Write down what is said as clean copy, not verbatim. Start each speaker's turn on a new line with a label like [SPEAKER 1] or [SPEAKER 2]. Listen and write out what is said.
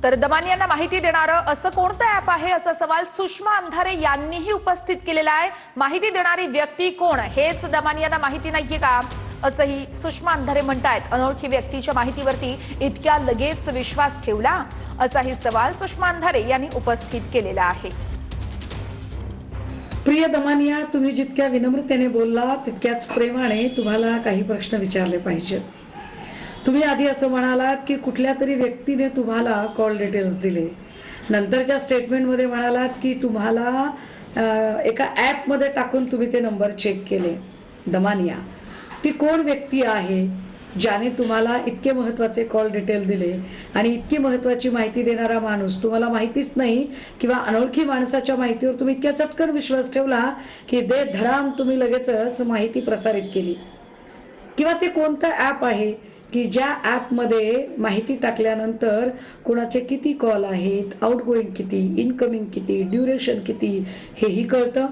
[SPEAKER 1] तर दमानियांना माहिती देणारं असं कोणतं ऍप आहे असा सवाल सुषमा अंधारे यांनीही उपस्थित केलेला आहे। माहिती देणारी व्यक्ती कोण हेच दमानियांना माहिती नाहीये का असंही सुषमा अंधारे म्हणतायत। अनोळखी व्यक्तीच्या माहितीवरती इतक्या लगेच विश्वास ठेवला असाही सवाल सुषमा अंधारे यांनी उपस्थित केलेला आहे।
[SPEAKER 2] प्रिय दमानिया, तुम्ही जितक्या विनम्रतेने बोलला तितक्याच प्रेमाने तुम्हाला काही प्रश्न विचारले पाहिजेत। तुम्ही आधी असं म्हणालात की कुठल्या तरी व्यक्तीने तुम्हाला कॉल डिटेल्स दिले, नंतरच्या स्टेटमेंटमध्ये म्हणालात की तुम्हाला एका ॲपमध्ये टाकून तुम्ही ते नंबर चेक केले। दमानिया, ती कोण व्यक्ती आहे ज्याने तुम्हाला इतके महत्त्वाचे कॉल डिटेल दिले आणि इतकी महत्त्वाची माहिती देणारा माणूस तुम्हाला माहितीच नाही किंवा अनोळखी माणसाच्या माहितीवर तुम्ही इतक्या चटकन विश्वास ठेवला की दे धडाम तुम्ही लगेचच माहिती प्रसारित केली? किंवा ते कोणतं ॲप आहे की ज्या ॲपमध्ये माहिती टाकल्यानंतर कोणाचे किती कॉल आहेत, आउटगोईंग किती, इनकमिंग किती, ड्युरेशन किती हेही कळतं?